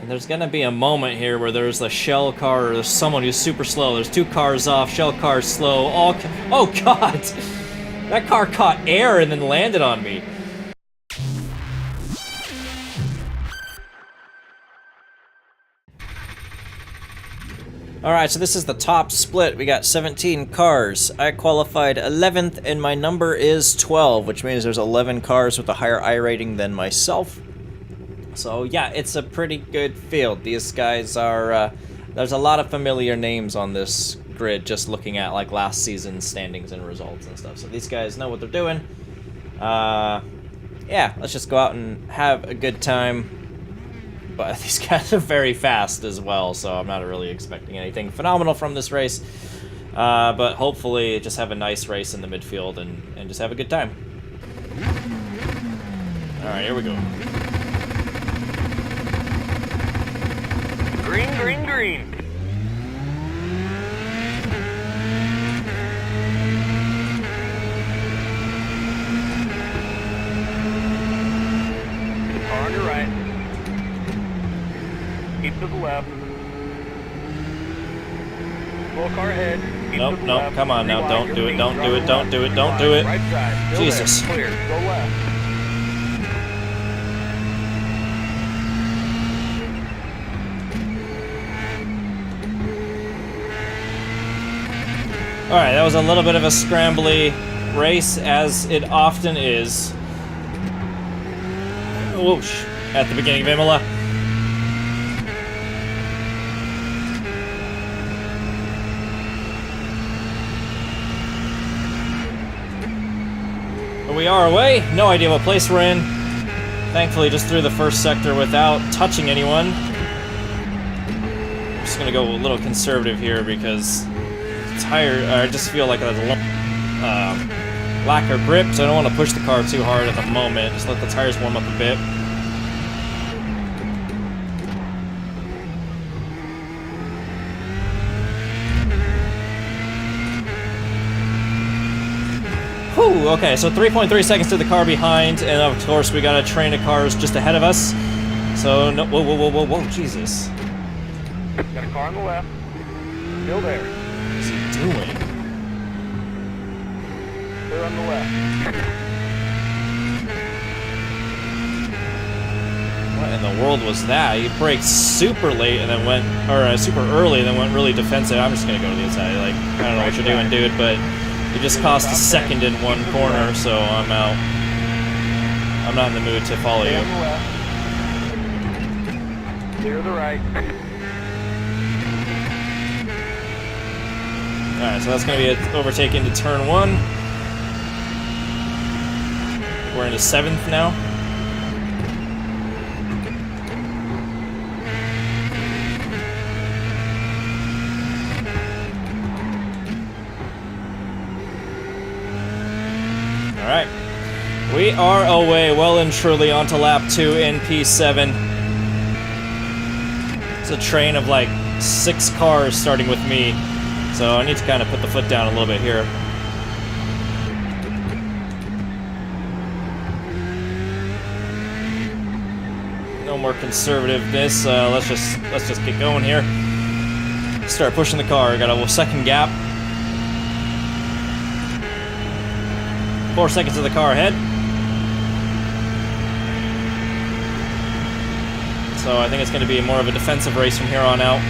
And there's gonna be a moment here where there's a shell car or there's someone who's super slow. There's 2 cars off, shell car's slow. Oh god! That car caught air and then landed on me. Alright, so this is the top split. We got 17 cars. I qualified 11th and my number is 12, which means there's 11 cars with a higher I rating than myself. So yeah, it's a pretty good field. These guys are, there's a lot of familiar names on this grid just looking at like last season's standings and results and stuff. So these guys know what they're doing. Yeah, let's just go out and have a good time. But these guys are very fast as well, so I'm not really expecting anything phenomenal from this race. But hopefully just have a nice race in the midfield and just have a good time. Alright, here we go. Green, green, green. Car on your right. Keep to the left. Full car ahead. Keep Nope, to the nope, left. come on now, Rewind, don't do it, you're don't lean, do it, right, don't do it, don't do it. Right side. Still Jesus. there. Clear. Go left. Alright, that was a little bit of a scrambly race, as it often is. Whoosh, at the beginning of Imola. But we are away. No idea what place we're in. Thankfully, just through the first sector without touching anyone. I'm just gonna go a little conservative here because I just feel like there's a little lack of grip, so I don't want to push the car too hard at the moment. Just let the tires warm up a bit. Whew, okay, so 3.3 seconds to the car behind, and of course we got a train of cars just ahead of us. So, no, whoa, Jesus. Got a car on the left. Still there. What's he doing? Clear on the left. What in the world was that? He braked super late and then went, or super early and then went really defensive. I'm just gonna go to the inside. Like, I don't know what you're doing, dude, but you just cost a second in one corner, so I'm out. I'm not in the mood to follow you. On the left. Clear to the right. Alright, so that's going to be an overtake into turn 1. We're into 7th now. Alright. We are away well and truly onto lap 2 in P7. It's a train of like 6 cars starting with me. So I need to kind of put the foot down a little bit here. No more conservativeness. Let's just get going here. Start pushing the car. Got a second gap. 4 seconds of the car ahead. So I think it's going to be more of a defensive race from here on out.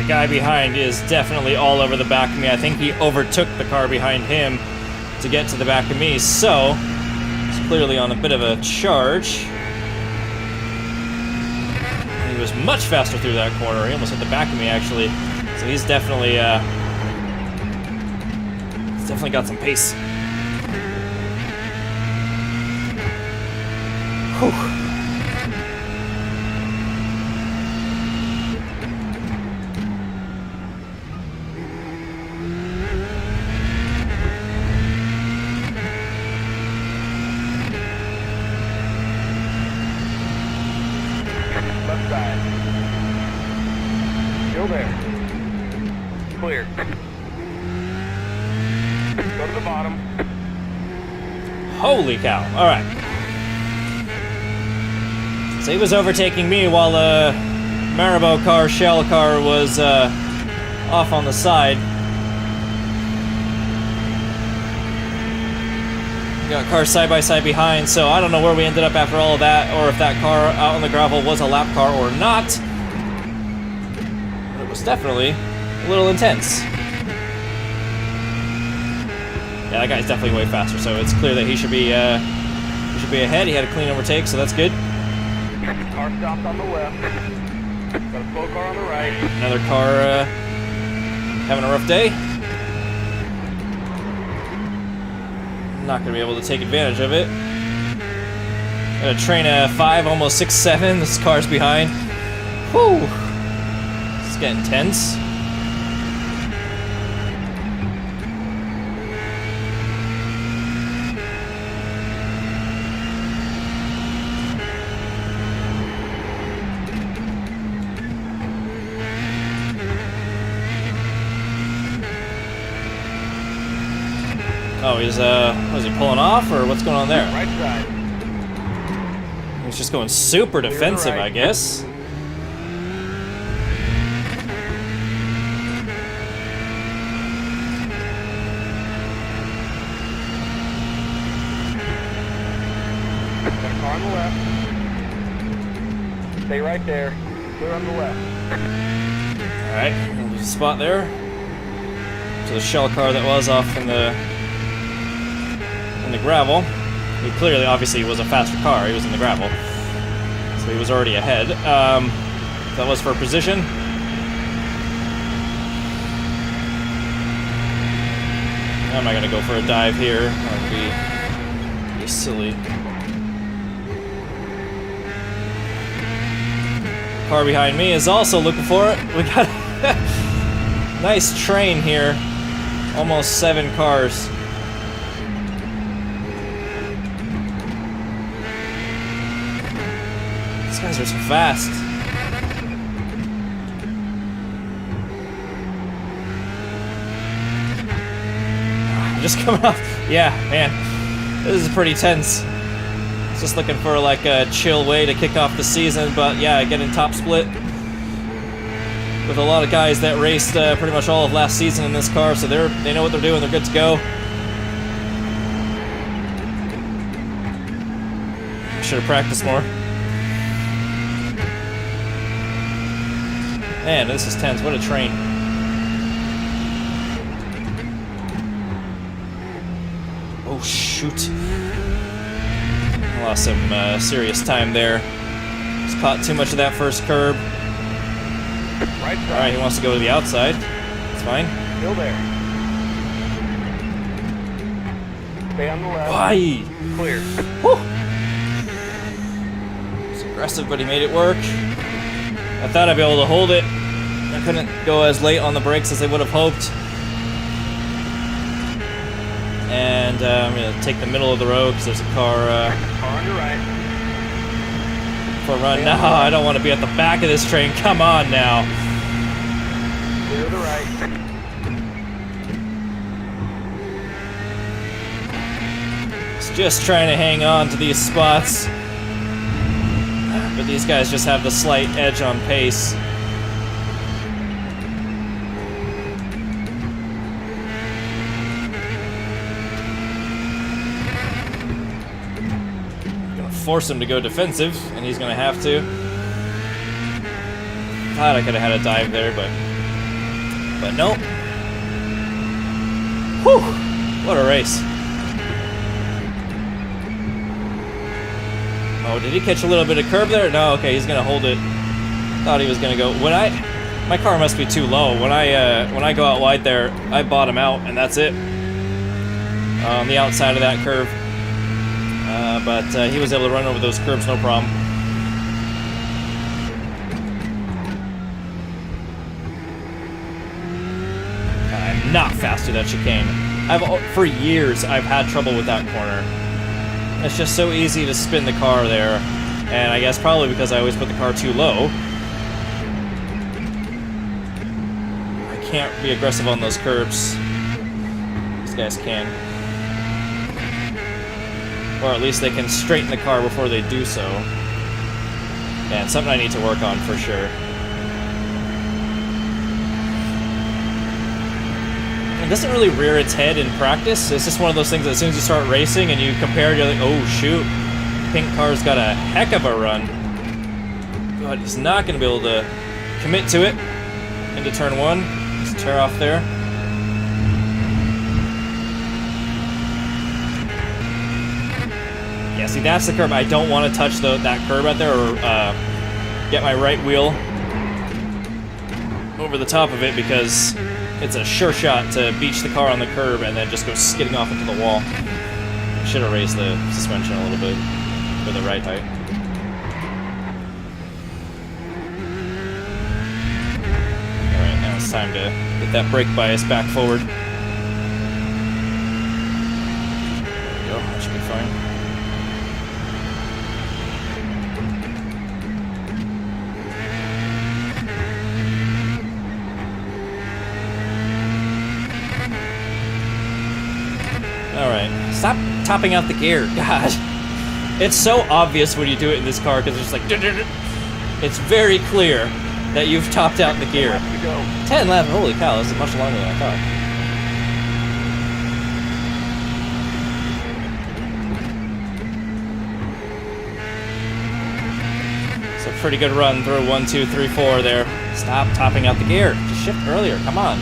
The guy behind is definitely all over the back of me. I think he overtook the car behind him to get to the back of me, so he's clearly on a bit of a charge. He was much faster through that corner. He almost hit the back of me, actually. So he's definitely got some pace. Whew. Left side. Still there. Clear. Go to the bottom. Holy cow. Alright. So he was overtaking me while the Marabou car, Shell car, was off on the side. Got cars side by side behind, so I don't know where we ended up after all of that, or if that car out on the gravel was a lap car or not. But it was definitely a little intense. Yeah, that guy's definitely way faster, so it's clear that he should be ahead. He had a clean overtake, so that's good. Car stopped on the left. Got a slow car on the right. Another car having a rough day. Not going to be able to take advantage of it. Got a train of 5, almost 6, 7. This car's behind. Whew. It's getting tense. Oh, he's, was he pulling off, or what's going on there? Right side. He's just going super defensive, right. I guess. Got a car on the left. Stay right there. Clear on the left. Alright, there's a spot there. So the Shell car that was off in the gravel. He clearly, obviously, was a faster car. He was in the gravel. So he was already ahead. That was for position. I'm not going to go for a dive here. That would be silly. Car behind me is also looking for it. We got a nice train here. Almost 7 cars. These guys are so fast. Just coming off. Yeah, man. This is pretty tense. Just looking for like a chill way to kick off the season, but yeah, getting top split with a lot of guys that raced pretty much all of last season in this car, so they know what they're doing. They're good to go. Should have practiced more. Man, this is tense. What a train. Oh, shoot. Lost some serious time there. Just caught too much of that first curb. Right side. Alright, he wants to go to the outside. It's fine. Still there. Stay on the left. Why? Clear. Whew. It's aggressive, but he made it work. I thought I'd be able to hold it. I couldn't go as late on the brakes as I would have hoped. And I'm going to take the middle of the road because there's a car Car on your right. for a run. No, I don't want to be at the back of this train. Come on now. Clear to the right. It's just trying to hang on to these spots. But these guys just have the slight edge on pace. Force him to go defensive, and he's gonna have to. Thought I could have had a dive there, but nope. Whew! What a race. Oh, did he catch a little bit of curb there? No, okay, he's gonna hold it. Thought he was gonna go. My car must be too low. When I go out wide there, I bottom out, and that's it. On the outside of that curve. But he was able to run over those curbs, no problem. I'm not fast through that chicane. For years, I've had trouble with that corner. It's just so easy to spin the car there, and I guess probably because I always put the car too low. I can't be aggressive on those curbs. These guys can. Or at least they can straighten the car before they do so. Man, something I need to work on for sure. It doesn't really rear its head in practice. It's just one of those things that as soon as you start racing and you compare, you're like, oh shoot, pink car's got a heck of a run. But he's not going to be able to commit to it into turn one. Just tear off there. Yeah, see, that's the curb. I don't want to touch that curb out there or get my right wheel over the top of it because it's a sure shot to beach the car on the curb and then just go skidding off into the wall. I should have raised the suspension a little bit for the right height. Alright, now it's time to get that brake bias back forward. There we go, that should be fine. Alright, stop topping out the gear. God. It's so obvious when you do it in this car because it's just like... It's very clear that you've topped out the gear. 10 laps, holy cow, this is much longer than I thought. It's a pretty good run through 1, 2, 3, 4 there. Stop topping out the gear. Just shift earlier, come on.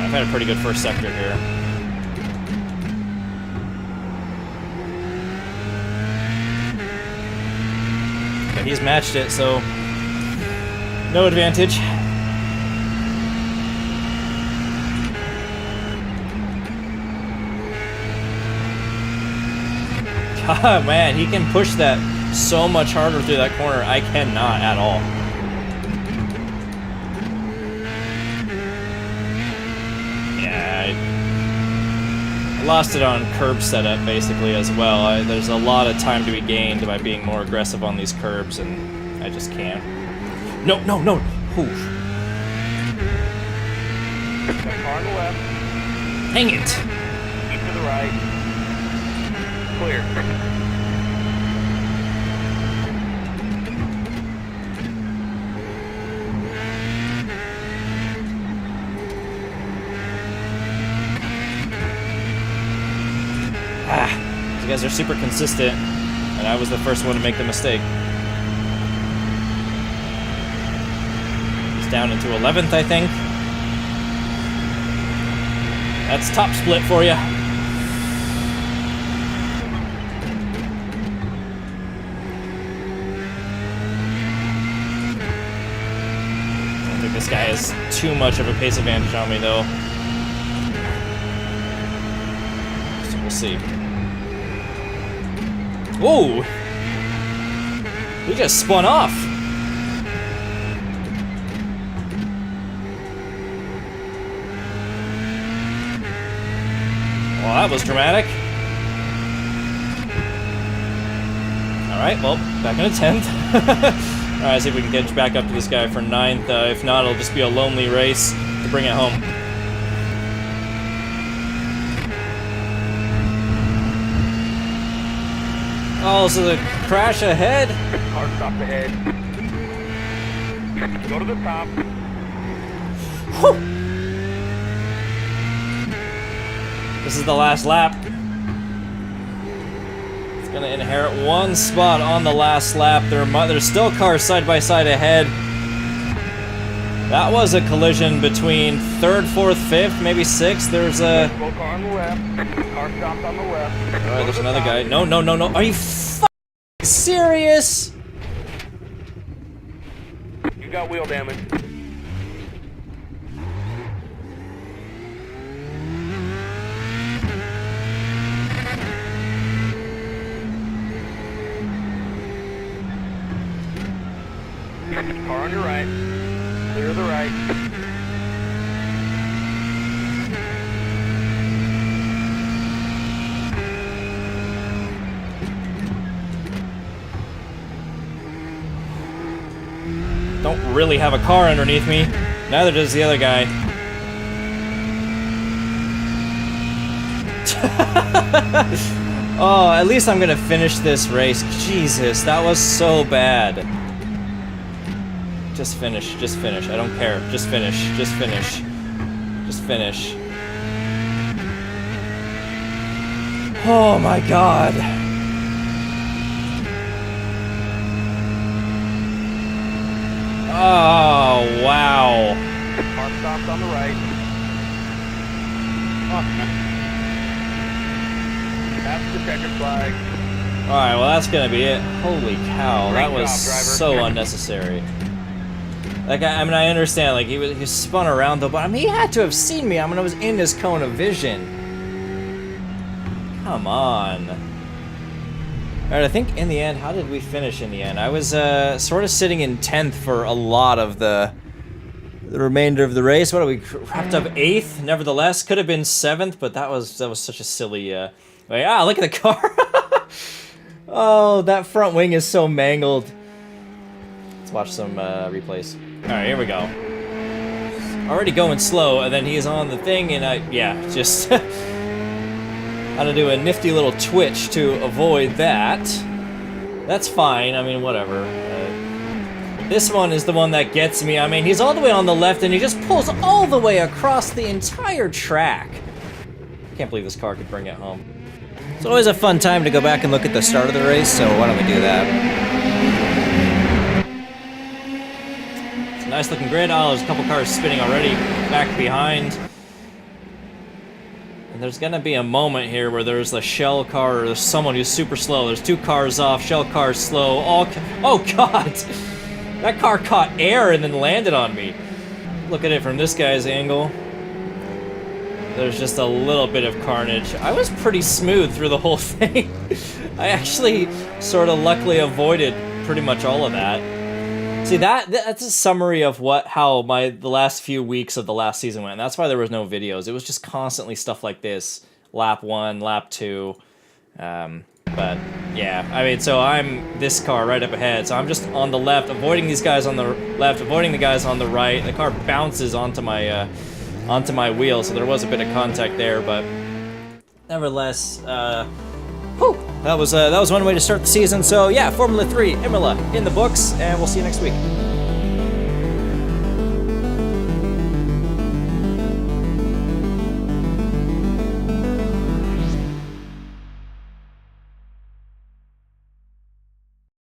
I've had a pretty good first sector here. But he's matched it, so no advantage. God, man, he can push that so much harder through that corner. I cannot at all. I lost it on curb setup basically as well. There's a lot of time to be gained by being more aggressive on these curbs, and I just can't. No, no, no! Oof. Car on the left. Dang it! Keep to the right. Clear. You guys are super consistent, and I was the first one to make the mistake. He's down into 11th, I think. That's top split for you. I don't think this guy has too much of a pace advantage on me, though. So we'll see. Whoa! He just spun off! Well, that was dramatic. Alright, well, back into 10th. Alright, see if we can get back up to this guy for 9th. If not, it'll just be a lonely race to bring it home. Oh, so the crash ahead? Car stopped ahead. Go to the top. Whew. This is the last lap. It's gonna inherit one spot on the last lap. There's still cars side by side ahead. That was a collision between 3rd, 4th, 5th, maybe 6th. There's a... Car on the left. Car stopped on the left. Alright, there's another guy. No, no, no, no. Are you f***ing serious? You got wheel damage. Car on your right. Clear the right. Don't really have a car underneath me. Neither does the other guy. Oh, at least I'm gonna finish this race. Jesus, that was so bad. Just finish, just finish. I don't care. Just finish, just finish. Just finish. Oh my god. Oh, wow. Car stopped on the right. That's the checkered flag. Alright, well that's gonna be it. Holy cow, that Great was job, driver. so unnecessary. Like, I mean, I understand, like, he spun around though, but I mean, he had to have seen me. I mean, I was in his cone of vision. Come on. Alright, I think in the end, how did we finish in the end? I was sort of sitting in 10th for a lot of the remainder of the race. What are we, wrapped up 8th? Nevertheless, could have been 7th, but that was such a silly, yeah, look at the car. Oh, that front wing is so mangled. Let's watch some replays. Alright, here we go. Already going slow, and then he's on the thing, and yeah, just how to do a nifty little twitch to avoid that. That's fine, I mean, whatever. This one is the one that gets me. I mean, he's all the way on the left, and he just pulls all the way across the entire track. Can't believe this car could bring it home. It's always a fun time to go back and look at the start of the race, so why don't we do that? It's a nice looking grid. Oh, there's a couple cars spinning already back behind. And there's gonna be a moment here where there's a shell car or there's someone who's super slow. There's 2 cars off, shell car's slow. Oh god! That car caught air and then landed on me. Look at it from this guy's angle. There's just a little bit of carnage. I was pretty smooth through the whole thing. I actually sort of luckily avoided pretty much all of that. See, that's a summary of how the last few weeks of the last season went. And that's why there was no videos. It was just constantly stuff like this. Lap 1, lap 2. But yeah, I mean, so I'm this car right up ahead. So I'm just on the left, avoiding these guys on the left, avoiding the guys on the right. The car bounces onto my wheel, so there was a bit of contact there, but nevertheless, whew, that was one way to start the season. So yeah, Formula 3 Imola in the books, and we'll see you next week.